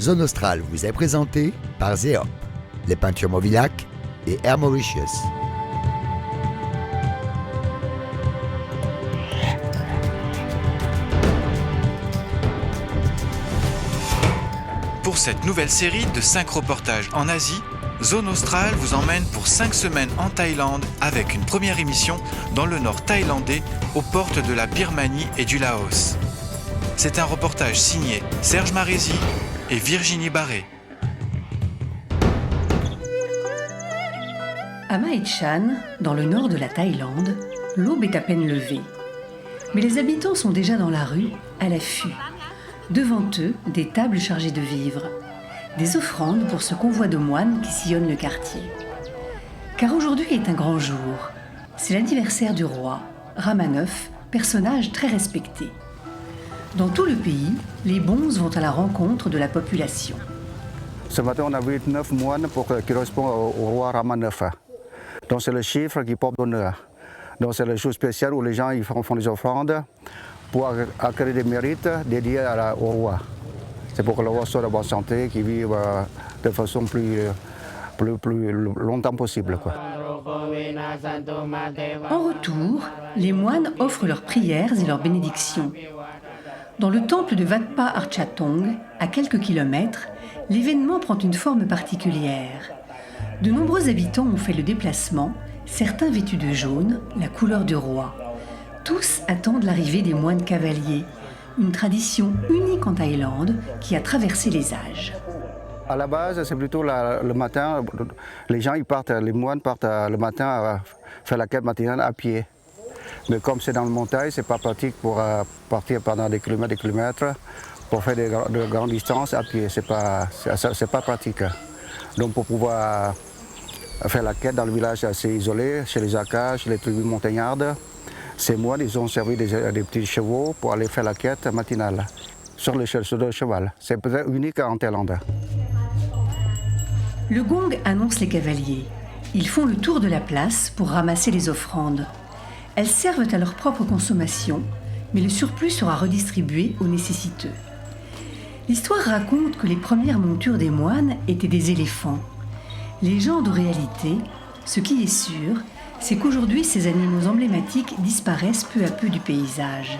Zone Australe vous est présenté par Zeop, les peintures Movilac et Air Mauritius. Pour cette nouvelle série de 5 reportages en Asie, Zone Australe vous emmène pour 5 semaines en Thaïlande avec une première émission dans le nord thaïlandais aux portes de la Birmanie et du Laos. C'est un reportage signé Serge Marézy et Virginie Barré. À Mae Chan, dans le nord de la Thaïlande, l'aube est à peine levée. Mais les habitants sont déjà dans la rue, à l'affût. Devant eux, des tables chargées de vivres. Des offrandes pour ce convoi de moines qui sillonnent le quartier. Car aujourd'hui est un grand jour. C'est l'anniversaire du roi, Rama IX, personnage très respecté. Dans tout le pays, les bonzes vont à la rencontre de la population. Ce matin, on a vu 9 moines qui correspondent au roi Rama IX. Donc c'est le chiffre qui porte d'honneur. Donc c'est le jour spécial où les gens ils font des offrandes pour acquérir des mérites dédiés au roi. C'est pour que le roi soit de bonne santé, qu'il vive de façon plus longtemps possible, quoi. En retour, les moines offrent leurs prières et leurs bénédictions. Dans le temple de Wat Pa Archatong, à quelques kilomètres, l'événement prend une forme particulière. De nombreux habitants ont fait le déplacement, certains vêtus de jaune, la couleur du roi. Tous attendent l'arrivée des moines cavaliers, une tradition unique en Thaïlande qui a traversé les âges. À la base, c'est plutôt le matin, les moines partent le matin faire la quête matinale à pied. Mais comme c'est dans le montagne, c'est pas pratique pour partir pendant des kilomètres, pour faire de grandes distances à pied, c'est pas pratique. Donc pour pouvoir faire la quête dans le village assez isolé, chez les Akas, chez les tribus montagnardes, ces moines, ils ont servi des petits chevaux pour aller faire la quête matinale sur le cheval. C'est peut-être unique en Thaïlande. Le gong annonce les cavaliers. Ils font le tour de la place pour ramasser les offrandes. Elles servent à leur propre consommation, mais le surplus sera redistribué aux nécessiteux. L'histoire raconte que les premières montures des moines étaient des éléphants. Légende ou réalité, ce qui est sûr, c'est qu'aujourd'hui ces animaux emblématiques disparaissent peu à peu du paysage.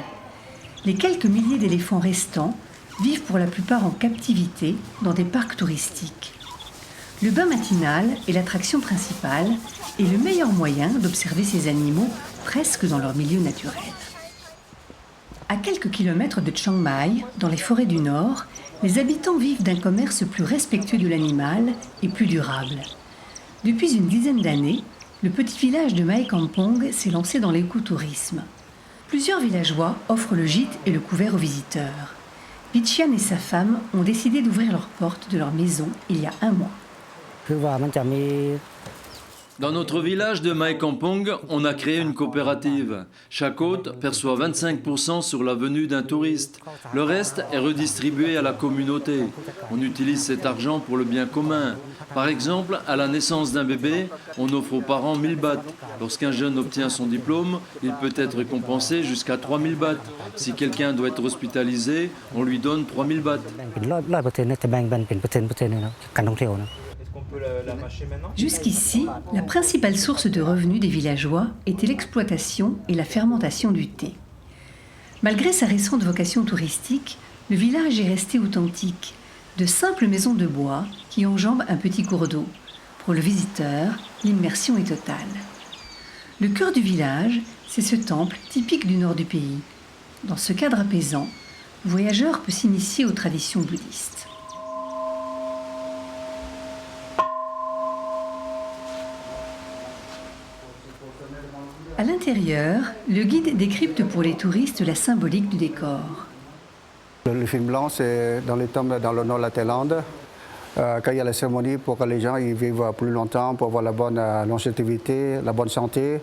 Les quelques milliers d'éléphants restants vivent pour la plupart en captivité dans des parcs touristiques. Le bain matinal est l'attraction principale et le meilleur moyen d'observer ces animaux presque dans leur milieu naturel. À quelques kilomètres de Chiang Mai, dans les forêts du Nord, les habitants vivent d'un commerce plus respectueux de l'animal et plus durable. Depuis une dizaine d'années, le petit village de Mae Kampong s'est lancé dans l'écotourisme. Plusieurs villageois offrent le gîte et le couvert aux visiteurs. Pichian et sa femme ont décidé d'ouvrir leurs portes de leur maison il y a un mois. Dans notre village de Mae Kampong, on a créé une coopérative. Chaque hôte perçoit 25% sur la venue d'un touriste. Le reste est redistribué à la communauté. On utilise cet argent pour le bien commun. Par exemple, à la naissance d'un bébé, on offre aux parents 1000 bahts. Lorsqu'un jeune obtient son diplôme, il peut être récompensé jusqu'à 3000 bahts. Si quelqu'un doit être hospitalisé, on lui donne 3000 bahts. Jusqu'ici, la principale source de revenus des villageois était l'exploitation et la fermentation du thé. Malgré sa récente vocation touristique, le village est resté authentique, de simples maisons de bois qui enjambent un petit cours d'eau. Pour le visiteur, l'immersion est totale. Le cœur du village, c'est ce temple typique du nord du pays. Dans ce cadre apaisant, le voyageur peut s'initier aux traditions bouddhistes. À l'intérieur, le guide décrypte pour les touristes la symbolique du décor. Le film blanc, c'est dans les temples dans le nord de la Thaïlande. Quand il y a la cérémonie pour que les gens ils vivent plus longtemps, pour avoir la bonne longévité, la bonne santé,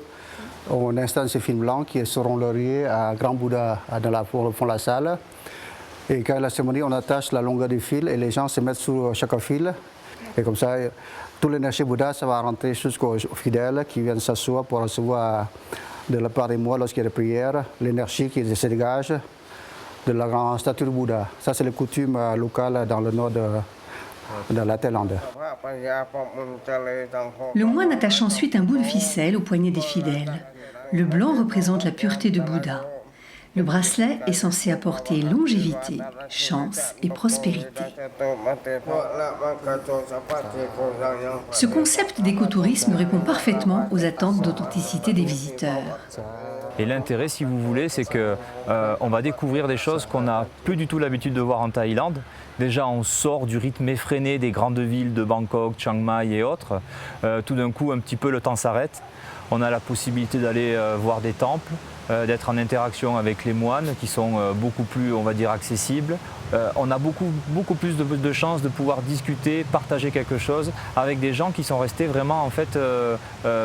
on installe ces films blancs qui seront reliés à Grand Bouddha au fond de la salle. Et quand il y a la cérémonie, on attache la longueur du fil et les gens se mettent sur chaque fil. Et comme ça, toute l'énergie Bouddha, ça va rentrer jusqu'aux fidèles qui viennent s'asseoir pour recevoir de la part des moines lorsqu'il y a des prières, l'énergie qui se dégage de la grande statue de Bouddha. Ça, c'est la coutume locale dans le nord de la Thaïlande. Le moine attache ensuite un bout de ficelle au poignet des fidèles. Le blanc représente la pureté de Bouddha. Le bracelet est censé apporter longévité, chance et prospérité. Ce concept d'écotourisme répond parfaitement aux attentes d'authenticité des visiteurs. Et l'intérêt, si vous voulez, c'est qu'on va découvrir des choses qu'on n'a plus du tout l'habitude de voir en Thaïlande. Déjà, on sort du rythme effréné des grandes villes de Bangkok, Chiang Mai et autres. Tout d'un coup, un petit peu, le temps s'arrête. On a la possibilité d'aller voir des temples, d'être en interaction avec les moines qui sont beaucoup plus, on va dire, accessibles. On a beaucoup plus de chances de pouvoir discuter, partager quelque chose avec des gens qui sont restés vraiment en fait,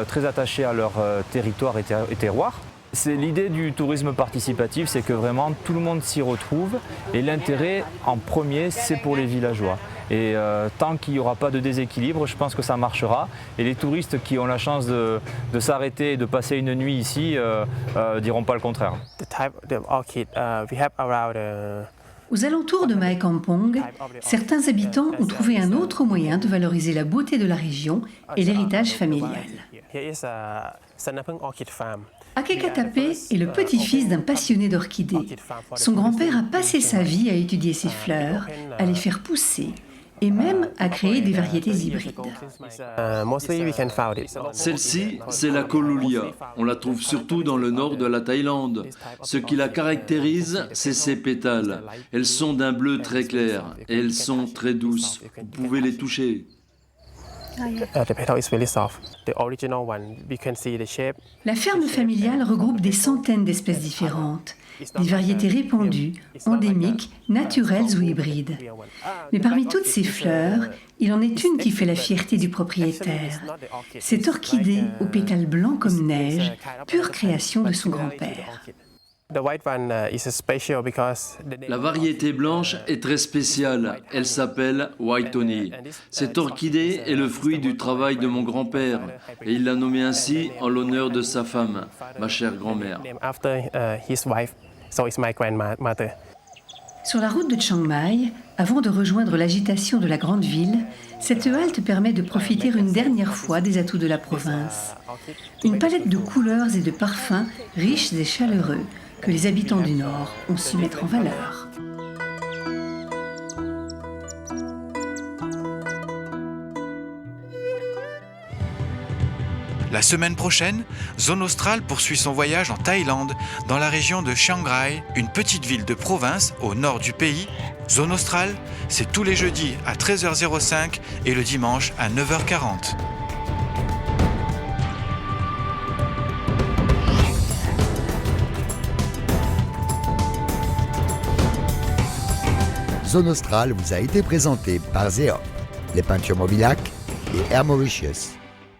très attachés à leur territoire et terroir. C'est l'idée du tourisme participatif, c'est que vraiment tout le monde s'y retrouve et l'intérêt en premier, c'est pour les villageois. Et tant qu'il n'y aura pas de déséquilibre, je pense que ça marchera. Et les touristes qui ont la chance de s'arrêter et de passer une nuit ici diront pas le contraire. Aux alentours de Mae Kampong, certains habitants ont trouvé un autre moyen de valoriser la beauté de la région et l'héritage familial. Akekatape est le petit-fils d'un passionné d'orchidées. Son grand-père a passé sa vie à étudier ces fleurs, à les faire pousser et même à créer des variétés hybrides. Celle-ci, c'est la Colulia. On la trouve surtout dans le nord de la Thaïlande. Ce qui la caractérise, c'est ses pétales. Elles sont d'un bleu très clair et elles sont très douces. Vous pouvez les toucher. La ferme familiale regroupe des centaines d'espèces différentes, des variétés répandues, endémiques, naturelles ou hybrides. Mais parmi toutes ces fleurs, il en est une qui fait la fierté du propriétaire. Cette orchidée aux pétales blancs comme neige, pure création de son grand-père. La variété blanche est très spéciale. Elle s'appelle White Tony. Cette orchidée est le fruit du travail de mon grand-père et il l'a nommée ainsi en l'honneur de sa femme, ma chère grand-mère. Sur la route de Chiang Mai, avant de rejoindre l'agitation de la grande ville, cette halte permet de profiter une dernière fois des atouts de la province. Une palette de couleurs et de parfums riches et chaleureux que les habitants du Nord ont su mettre en valeur. La semaine prochaine, Zone Australe poursuit son voyage en Thaïlande, dans la région de Chiang Rai, une petite ville de province au nord du pays. Zone Australe, c'est tous les jeudis à 13h05 et le dimanche à 9h40. Zone Australe vous a été présenté par Zeop, les peintures Mobilac et Air Mauritius.